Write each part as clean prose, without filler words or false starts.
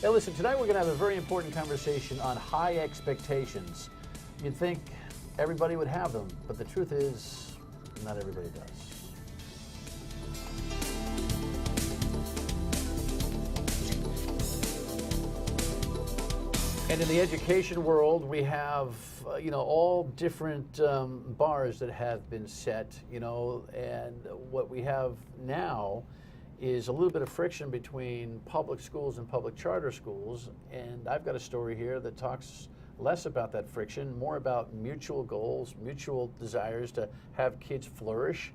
Hey, listen, tonight we're going to have a very important conversation on high expectations. You'd think everybody would have them, but the truth is, not everybody does. And in the education world, we have, all different bars that have been set, and what we have now is a little bit of friction between public schools and public charter schools. And I've got a story here that talks less about that friction, more about mutual goals, mutual desires to have kids flourish,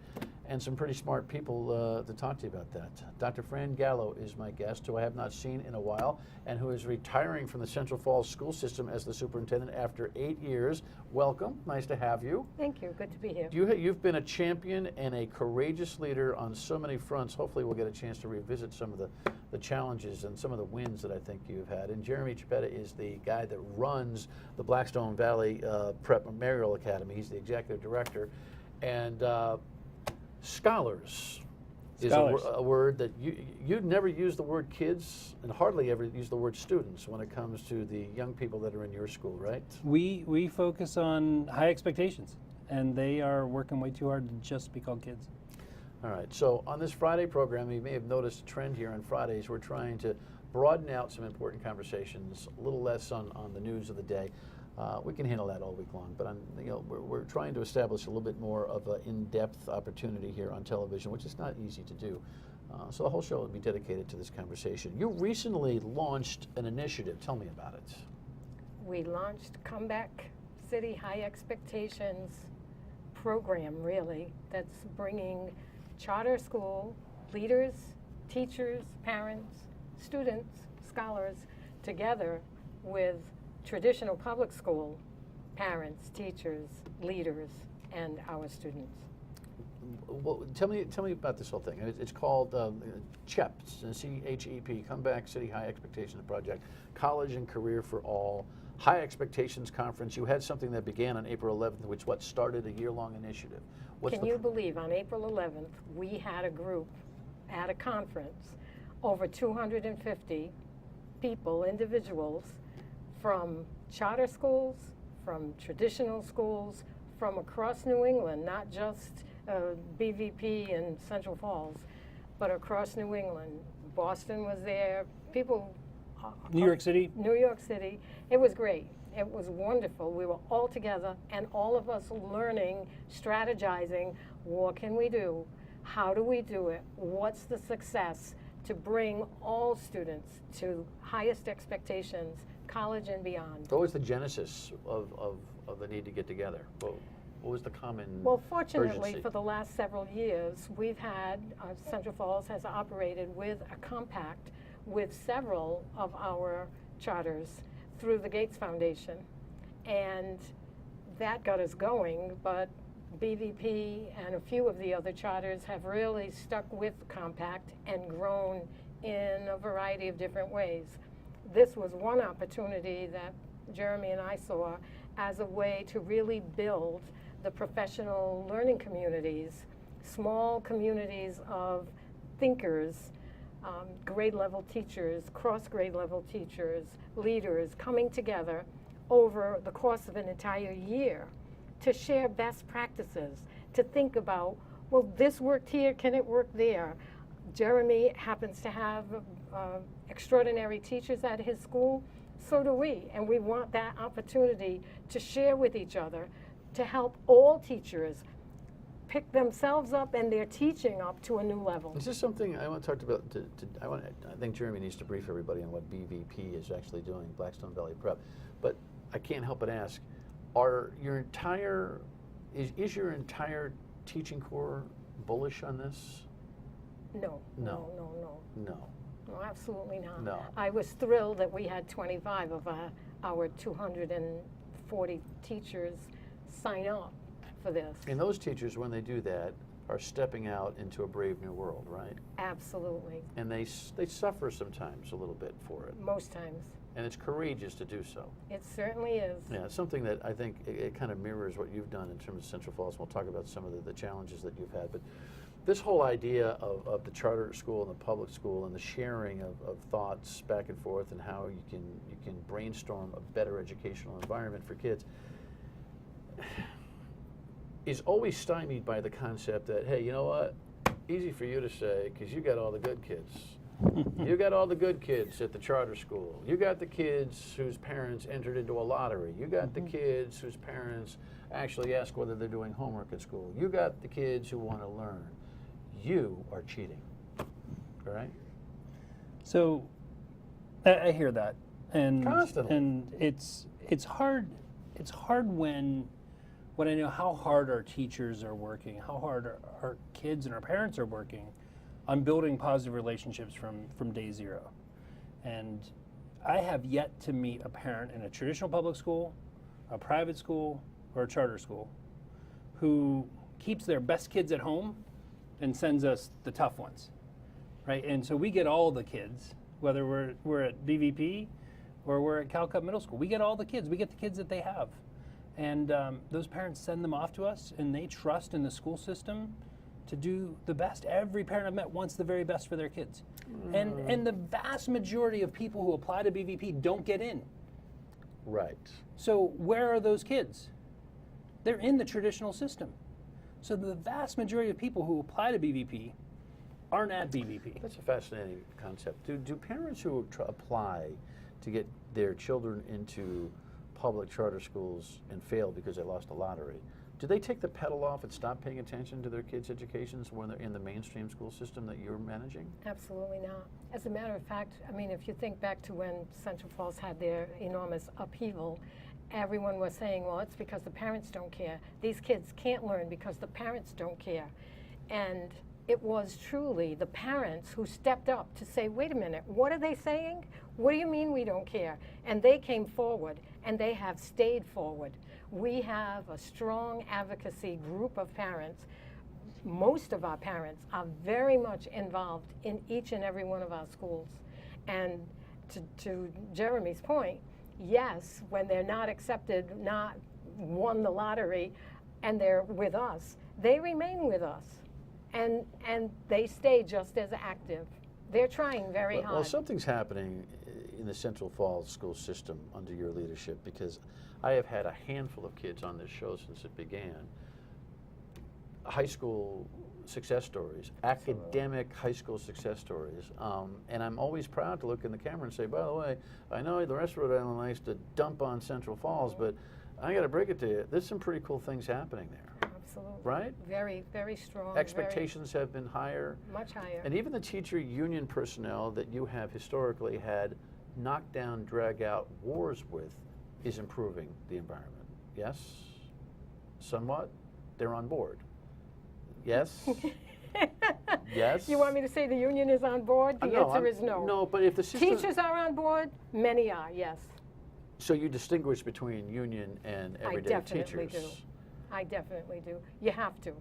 and some pretty smart people to talk to you about that. Dr. Fran Gallo is my guest, who I have not seen in a while, and who is retiring from the Central Falls school system as the superintendent after 8 years. Welcome, nice to have you. Thank you, good to be here. You've been a champion and a courageous leader on so many fronts. Hopefully we'll get a chance to revisit some of the challenges and some of the wins that I think you've had. And Jeremy Chipetta is the guy that runs the Blackstone Valley Prep Memorial Academy. He's the executive director. And scholars is a word that you never use the word kids and hardly ever use the word students when it comes to the young people that are in your school, right? We focus on high expectations, and they are working way too hard to just be called kids. All right, so on this Friday program, you may have noticed a trend here on Fridays. We're trying to broaden out some important conversations, a little less on the news of the day. We can handle that all week long, but we're trying to establish a little bit more of an in-depth opportunity here on television, which is not easy to do. So the whole show will be dedicated to this conversation. You recently launched an initiative. Tell me about it. We launched Comeback City High Expectations program, really, that's bringing charter school leaders, teachers, parents, students, scholars together with traditional public school parents, teachers, leaders, and our students. Well, tell me about this whole thing. It's called CHEP, C-H-E-P, Comeback City High Expectations Project, College and Career for All, High Expectations Conference. You had something that began on April 11th, which started a year-long initiative. Can you believe on April 11th, we had a group at a conference, over 250 people, individuals, from charter schools, from traditional schools, from across New England, not just BVP and Central Falls, but across New England. Boston was there, people. New York City? New York City. It was great. It was wonderful. We were all together, and all of us learning, strategizing, what can we do? How do we do it? What's the success to bring all students to highest expectations, college and beyond? What was the genesis of the need to get together? What was the common Well, fortunately, urgency? for the last several years, we've had, Central Falls has operated with a compact with several of our charters through the Gates Foundation. And that got us going, but BVP and a few of the other charters have really stuck with the compact and grown in a variety of different ways. This was one opportunity that Jeremy and I saw as a way to really build the professional learning communities, small communities of thinkers, grade level teachers, cross grade level teachers, leaders coming together over the course of an entire year to share best practices, to think about, well, this worked here, can it work there? Jeremy happens to have extraordinary teachers at his school, so do we, and we want that opportunity to share with each other, to help all teachers pick themselves up and their teaching up to a new level. Is this something I want to talk about? I think Jeremy needs to brief everybody on what BVP is actually doing, Blackstone Valley Prep. But I can't help but ask: is your entire teaching corps bullish on this? No. No. No, no, no. No. No, absolutely not. No. I was thrilled that we had 25 of our 240 teachers sign up for this. And those teachers, when they do that, are stepping out into a brave new world, right? Absolutely. And they suffer sometimes a little bit for it. Most times. And it's courageous to do so. It certainly is. Yeah, it's something that I think it kind of mirrors what you've done in terms of Central Falls. We'll talk about some of the challenges that you've had. But This whole idea of the charter school and the public school and the sharing of thoughts back and forth and how you can brainstorm a better educational environment for kids is always stymied by the concept that, hey, you know what? Easy for you to say because you got all the good kids. You got all the good kids at the charter school. You got the kids whose parents entered into a lottery. You got the kids whose parents actually ask whether they're doing homework at school. You got the kids who want to learn. You are cheating, all right? So I hear that, and Constantly. and it's hard. It's hard when I know how hard our teachers are working, how hard our kids and our parents are working on building positive relationships from day zero. And I have yet to meet a parent in a traditional public school, a private school, or a charter school who keeps their best kids at home and sends us the tough ones, right? And so we get all the kids, whether we're at BVP or we're at Calcutt Middle School. We get all the kids. We get the kids that they have. And those parents send them off to us, and they trust in the school system to do the best. Every parent I've met wants the very best for their kids. And the vast majority of people who apply to BVP don't get in. Right. So where are those kids? They're in the traditional system. So the vast majority of people who apply to BVP aren't at BVP. That's a fascinating concept. Do parents who apply to get their children into public charter schools and fail because they lost a lottery, do they take the pedal off and stop paying attention to their kids' educations when they're in the mainstream school system that you're managing? Absolutely not. As a matter of fact, I mean, if you think back to when Central Falls had their enormous upheaval, everyone was saying, well, it's because the parents don't care. These kids can't learn because the parents don't care. And it was truly the parents who stepped up to say, wait a minute, what are they saying? What do you mean we don't care? And they came forward, and they have stayed forward. We have a strong advocacy group of parents. Most of our parents are very much involved in each and every one of our schools. And to Jeremy's point, yes, when they're not accepted, not won the lottery, and they're with us, they remain with us. And they stay just as active. They're trying very hard. Well, something's happening in the Central Falls school system under your leadership, because I have had a handful of kids on this show since it began. High school success stories, academic high school success stories. And I'm always proud to look in the camera and say, by the way, I know the rest of Rhode Island likes to dump on Central Falls, but I got to break it to you. There's some pretty cool things happening there. Absolutely. Right? Very, very strong. Expectations have been higher. Much higher. And even the teacher union personnel that you have historically had knockdown, drag-out wars with is improving the environment. Yes? Somewhat? They're on board. Yes? Yes? You want me to say the union is on board? The answer is no. No, but if the system... Teachers are on board? Many are, yes. So you distinguish between union and everyday teachers. I definitely do. You have to.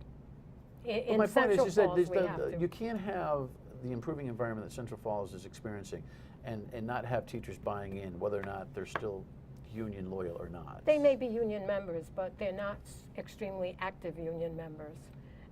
But my point is that we have to. you can't have the improving environment that Central Falls is experiencing and not have teachers buying in, whether or not they're still union loyal or not. They may be union members, but they're not extremely active union members.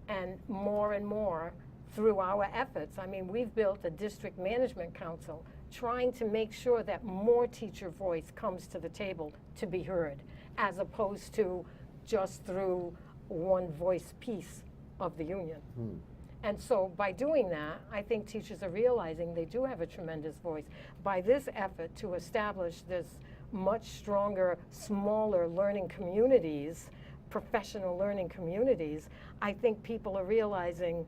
And more through our efforts. I mean, we've built a district management council trying to make sure that more teacher voice comes to the table to be heard, as opposed to just through one voice piece of the union. And so by doing that, I think teachers are realizing they do have a tremendous voice. By this effort to establish this much stronger, smaller learning communities, professional learning communities, I think people are realizing,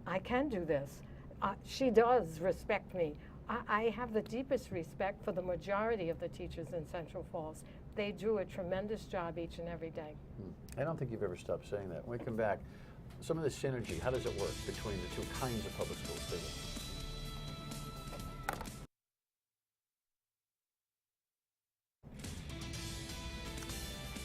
I can do this. She does respect me. I have the deepest respect for the majority of the teachers in Central Falls. They do a tremendous job each and every day. I don't think you've ever stopped saying that. When we come back, some of the synergy, how does it work between the two kinds of public schools?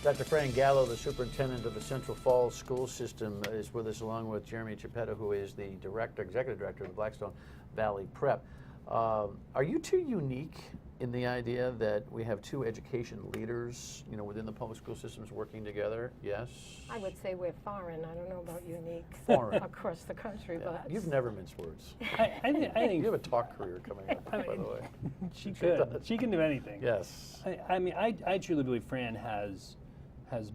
Dr. Fran Gallo, the superintendent of the Central Falls school system, is with us, along with Jeremy Chiappetta, who is the executive director of the Blackstone Valley Prep. Are you two unique in the idea that we have two education leaders, within the public school systems working together? Yes? I would say we're foreign. I don't know about unique Foreign. across the country, Yeah. but You've never minced words. I think You have a talk career coming up, by the way. she could. She can do anything. Yes. I mean, I truly believe Fran has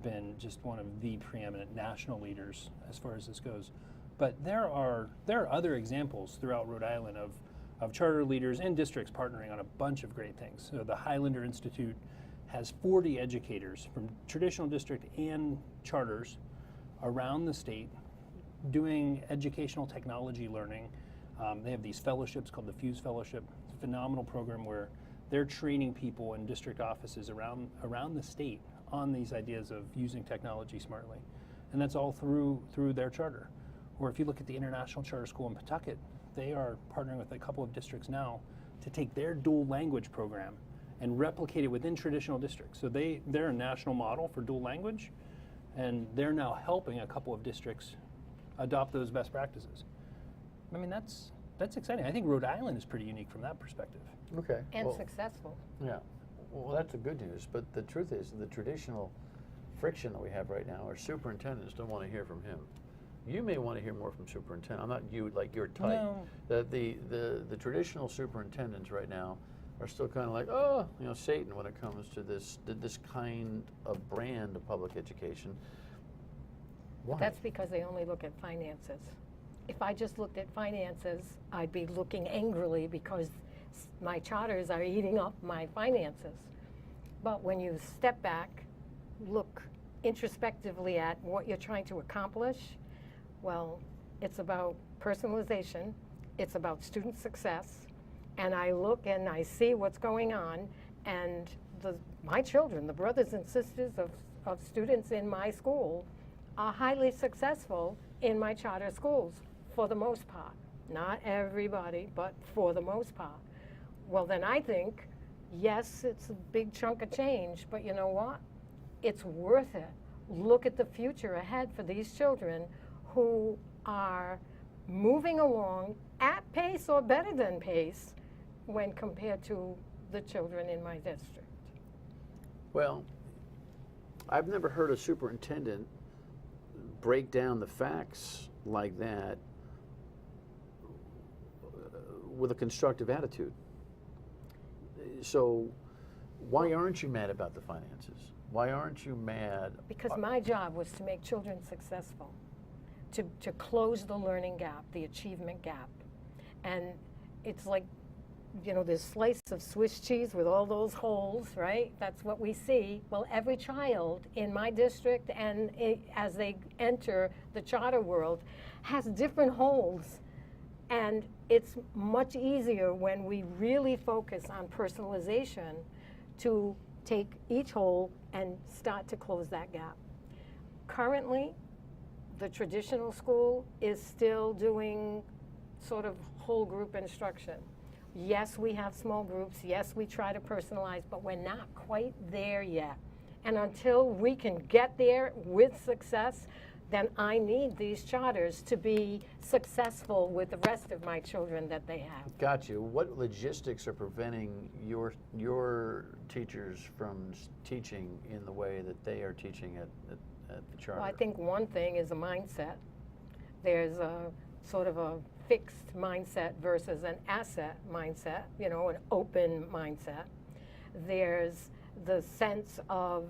been just one of the preeminent national leaders as far as this goes. But there are other examples throughout Rhode Island of charter leaders and districts partnering on a bunch of great things. So the Highlander Institute has 40 educators from traditional district and charters around the state doing educational technology learning. They have these fellowships called the Fuse Fellowship. It's a phenomenal program where they're training people in district offices around the state on these ideas of using technology smartly. And that's all through their charter. Or if you look at the International Charter School in Pawtucket, they are partnering with a couple of districts now to take their dual language program and replicate it within traditional districts. So they're a national model for dual language, and they're now helping a couple of districts adopt those best practices. I mean, that's exciting. I think Rhode Island is pretty unique from that perspective. Okay. and well, successful. Yeah. Well, that's the good news. But the truth is, the traditional friction that we have right now, our superintendents don't want to hear from him. You may want to hear more from superintendent. I'm not you, like your type. No. The traditional superintendents right now are still kind of like, oh, Satan when it comes to this kind of brand of public education. Why? That's because they only look at finances. If I just looked at finances, I'd be looking angrily because my charters are eating up my finances. But when you step back, look introspectively at what you're trying to accomplish, well, it's about personalization, it's about student success, and I look and I see what's going on, and my children, the brothers and sisters of students in my school, are highly successful in my charter schools, for the most part. Not everybody, but for the most part. Well, then I think, yes, it's a big chunk of change, but you know what? It's worth it. Look at the future ahead for these children who are moving along at pace or better than pace when compared to the children in my district. Well, I've never heard a superintendent break down the facts like that with a constructive attitude. So why aren't you mad about the finances? Why aren't you mad? Because my job was to make children successful, to close the learning gap, the achievement gap. And it's like, this slice of Swiss cheese with all those holes, right? That's what we see. Well, every child in my district and as they enter the charter world has different holes. And it's much easier when we really focus on personalization to take each hole and start to close that gap. Currently, the traditional school is still doing sort of whole group instruction. Yes, we have small groups. Yes, we try to personalize, but we're not quite there yet. And until we can get there with success, then I need these charters to be successful with the rest of my children that they have. Got you. What logistics are preventing your teachers from teaching in the way that they are teaching at the charter? Well, I think one thing is a mindset. There's a sort of a fixed mindset versus an asset mindset, an open mindset. There's the sense of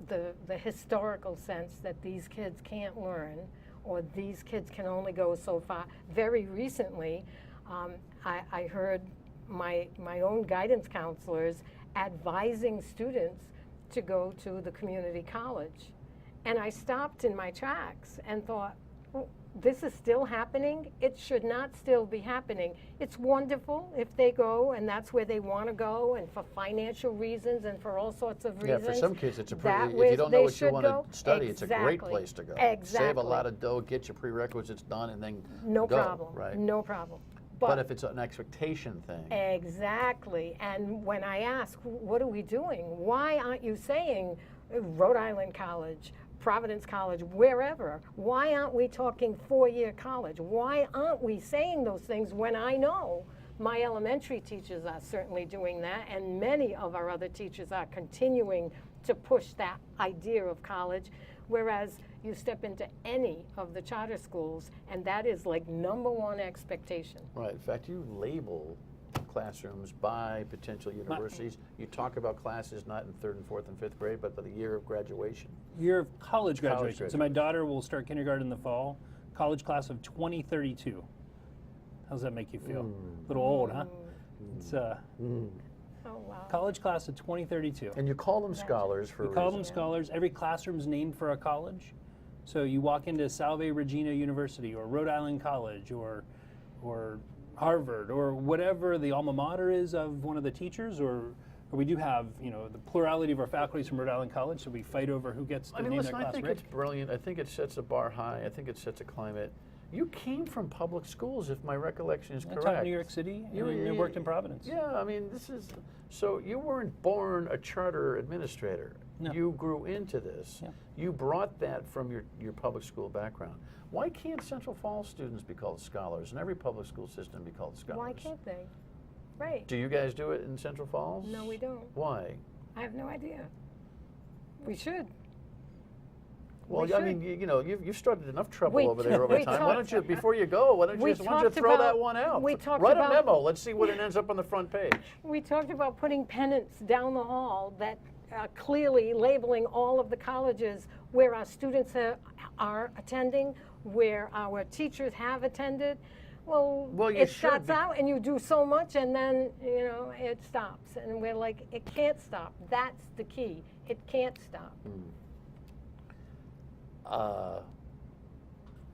the historical sense that these kids can't learn, or these kids can only go so far. Very recently, I heard my own guidance counselors advising students to go to the community college. And I stopped in my tracks and thought, well, this is still happening. It should not still be happening. It's wonderful if they go and that's where they want to go, and for financial reasons and for all sorts of reasons. Yeah, for some kids it's a that pretty, if you don't know what you want go. to study, it's a great Exactly. place to go. Exactly. Save a lot of dough, get your prerequisites done, and then No go, problem. right? No problem. But if it's an expectation thing. Exactly. And when I ask, what are we doing? Why aren't you saying Rhode Island College, Providence College, wherever? Why aren't we talking four-year college? Why aren't we saying those things when I know My elementary teachers are certainly doing that, and many of our other teachers are continuing to push that idea of college, whereas you step into any of the charter schools, and that is like #1 expectation. Right. In fact, you label classrooms by potential universities. You talk about classes not in 3rd and 4th and 5th grade, but by the year of graduation. Year of college graduation. So my graduation. daughter will start kindergarten in the fall. College class of 2032. How does that make you feel? A little old, huh? It's Oh, wow. college class of 2032. And you call them scholars for We a call reason. them scholars. Every classroom's named for a college. So you walk into Salve Regina University or Rhode Island College or Harvard or whatever the alma mater is of one of the teachers, or we do have, the plurality of our faculty is from Rhode Island College, so we fight over who gets to I mean, name listen, their I class. think it's brilliant. I think it sets a bar high. I think it sets a climate. You came from public schools, if my recollection is I taught correct. in New York City You- and I worked in Providence. Yeah, I mean, so you weren't born a charter administrator. No. You grew into this. Yeah. You brought that from your public school background. Why can't Central Falls students be called scholars and every public school system be called scholars? Why can't they? Right. Do you guys do it in Central Falls? No, we don't. Why? I have no idea. We should. Well, We I should. mean, you've started enough trouble We over there over we time. Why don't you, before you go, why don't we you talked throw that about- one out? we talked Write about- a memo. Let's see what it ends up on the front page. We talked about putting pennants down the hall that clearly labeling all of the colleges where our students are attending, where our teachers have attended. Well, Well, you it should starts be- out and you do so much and then, it stops. And we're like, it can't stop. That's the key. It can't stop.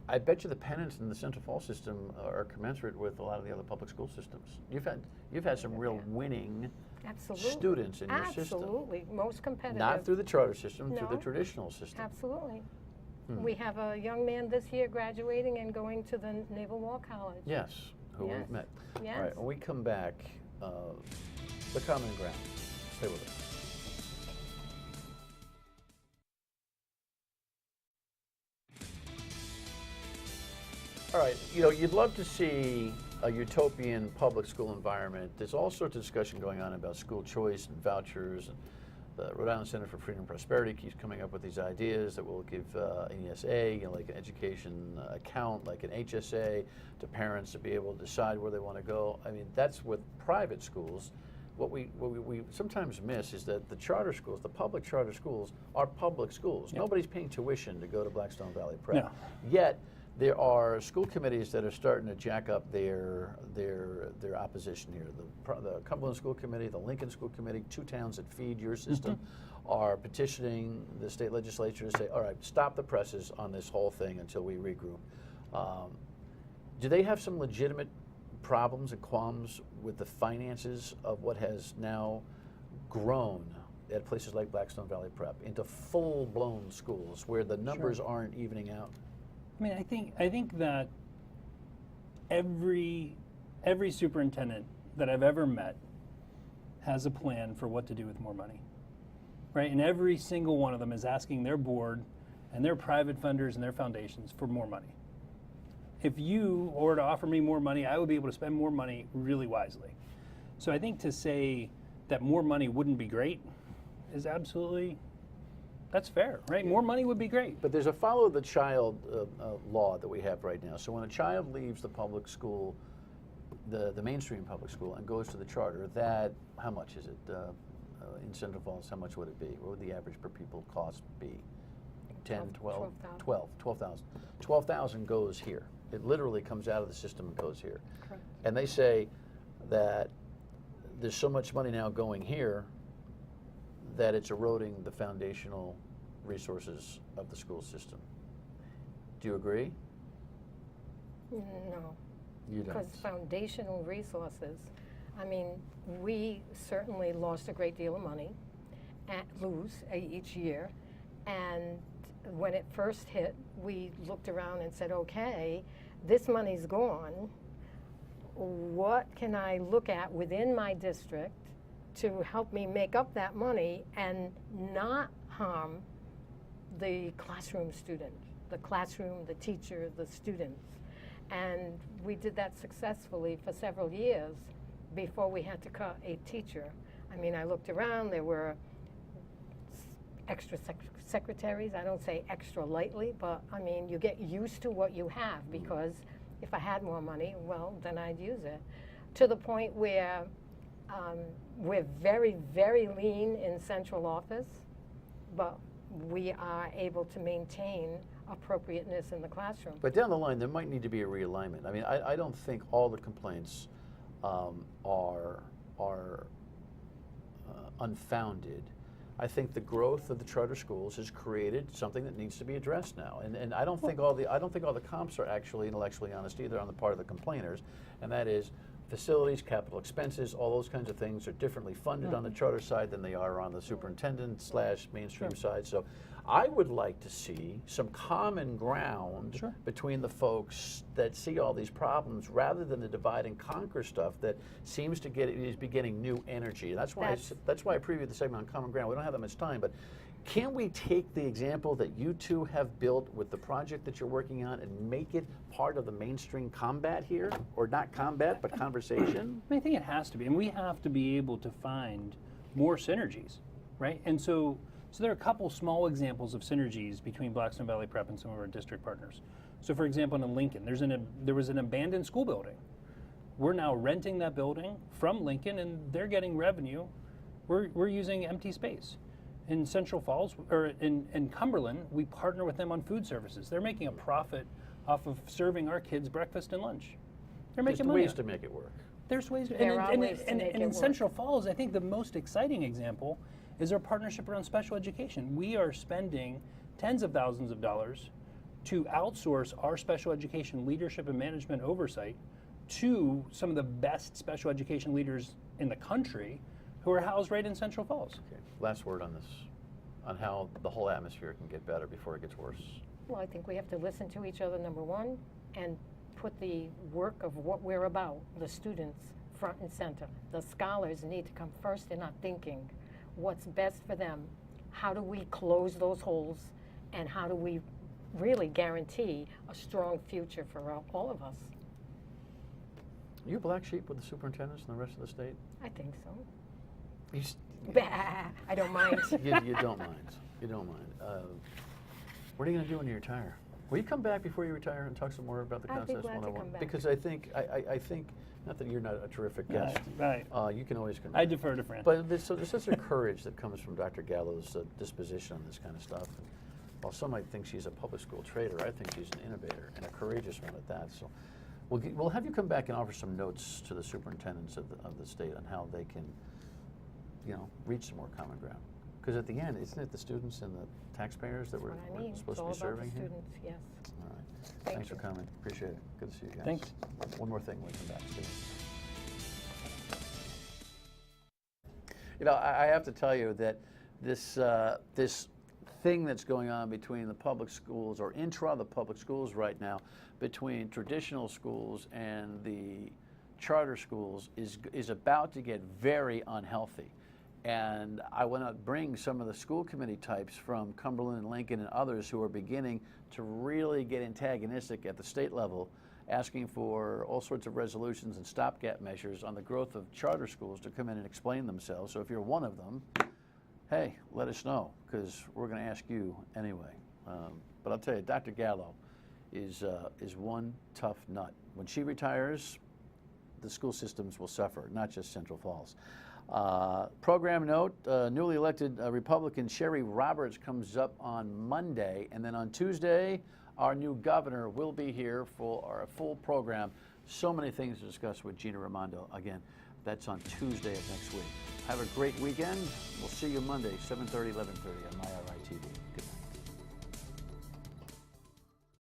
I bet you the pennants in the Central Falls system are commensurate with a lot of the other public school systems. You've had some real winning Absolutely. students in your system. Absolutely. Most competitive. Not through the charter system, through the No. traditional system. Absolutely. We have a young man this year graduating and going to the Naval War College. Yes, who Yes. we've met. Yes. All right, when we come back, the common ground. Stay with us. All right, you'd love to see a utopian public school environment. There's all sorts of discussion going on about school choice and vouchers. And the Rhode Island Center for Freedom and Prosperity keeps coming up with these ideas that will give an ESA, like an education account, like an HSA, to parents to be able to decide where they want to go. I mean, that's with private schools. What we sometimes miss is that the charter schools, the public charter schools, are public schools. Yep. Nobody's paying tuition to go to Blackstone Valley Prep. No. Yet, there are school committees that are starting to jack up their opposition here. The Cumberland School Committee, the Lincoln School Committee, two towns that feed your system, are petitioning the state legislature to say, all right, stop the presses on this whole thing until we regroup. Do they have some legitimate problems and qualms with the finances of what has now grown at places like Blackstone Valley Prep into full-blown schools where the numbers aren't evening out? I mean, I think that every superintendent that I've ever met has a plan for what to do with more money, right? And every single one of them is asking their board and their private funders and their foundations for more money. If you were to offer me more money, I would be able to spend more money really wisely. So I think to say that more money wouldn't be great is absolutely, that's fair, right? More money would be great. But there's a follow the child law that we have right now. So when a child leaves the public school, the mainstream public school, and goes to the charter, that, how much is it? In Central Falls, how much would it be? What would the average per pupil cost be? 10, 12? 12,000. 12,000 goes here. It literally comes out of the system and goes here. Correct. And they say that there's so much money now going here that it's eroding the foundational resources of the school system. Do you agree? No. You don't. Because foundational resources, I mean, we certainly lost a great deal of money, lose each year. And when it first hit, we looked around and said, okay, this money's gone. What can I look at within my district to help me make up that money and not harm the classroom student, the classroom, the teacher, the students? And we did that successfully for several years before we had to cut a teacher. I mean, I looked around, there were extra secretaries. I don't say extra lightly, but I mean, you get used to what you have, because if I had more money, well, then I'd use it. To the point where we're very, very lean in central office, but we are able to maintain appropriateness in the classroom. But down the line, there might need to be a realignment. I mean, I don't think all the complaints are unfounded. I think the growth of the charter schools has created something that needs to be addressed now, and I don't think all the comps are actually intellectually honest either on the part of the complainers, and that is facilities, capital expenses, all those kinds of things are differently funded on the charter side than they are on the superintendent / mainstream side. So I would like to see some common ground between the folks that see all these problems, rather than the divide and conquer stuff that seems to be getting new energy. That's why I previewed the segment on common ground. We don't have that much time, but can we take the example that you two have built with the project that you're working on and make it part of the mainstream combat here? Or not combat, but conversation? I think it has to be, and we have to be able to find more synergies, right? And so there are a couple small examples of synergies between Blackstone Valley Prep and some of our district partners. So for example, in Lincoln, there was an abandoned school building. We're now renting that building from Lincoln, and they're getting revenue. We're using empty space. In Central Falls, or in Cumberland, we partner with them on food services. They're making a profit off of serving our kids breakfast and lunch. They're making money. There's ways to make it work. There's ways. There are ways to make it in work. Central Falls, I think the most exciting example is our partnership around special education. We are spending tens of thousands of dollars to outsource our special education leadership and management oversight to some of the best special education leaders in the country, who are housed right in Central Falls. Okay. Last word on this, on how the whole atmosphere can get better before it gets worse. Well, I think we have to listen to each other, number one, and put the work of what we're about, the students, front and center. The scholars need to come first in our thinking. What's best for them? How do we close those holes? And how do we really guarantee a strong future for all of us? Are you a black sheep with the superintendents and the rest of the state? I think so. You, I don't mind. you don't mind. You don't mind. What are you going to do when you retire? Will you come back before you retire and talk some more about the I'd be Concepts glad to 101? come back. Because I think, not that you're not a terrific guest. Right. You can always come I back. defer to Fran. But there's such a courage that comes from Dr. Gallo's disposition on this kind of stuff. And while some might think she's a public school traitor, I think she's an innovator, and a courageous one at that. So we'll have you come back and offer some notes to the superintendents of the state on how they can, reach some more common ground. Because at the end, isn't it the students and the taxpayers that we're supposed to be serving here? Students, yes. All right. Thank Thanks you. for coming. Appreciate it. Good to see you guys. Thanks. One more thing when we come back, Steve. I have to tell you that this thing that's going on between the public schools, or intra the public schools right now, between traditional schools and the charter schools is about to get very unhealthy. And I want to bring some of the school committee types from Cumberland and Lincoln and others who are beginning to really get antagonistic at the state level, asking for all sorts of resolutions and stopgap measures on the growth of charter schools to come in and explain themselves. So if you're one of them, hey, let us know, because we're going to ask you anyway. But I'll tell you, Dr. Gallo is one tough nut. When she retires, the school systems will suffer, not just Central Falls. Program note, newly elected Republican Sherry Roberts comes up on Monday, and then on Tuesday, our new governor will be here for our full program. So many things to discuss with Gina Raimondo. Again, that's on Tuesday of next week. Have a great weekend. We'll see you Monday, 7:30, 11:30 on MyRI TV. Good night.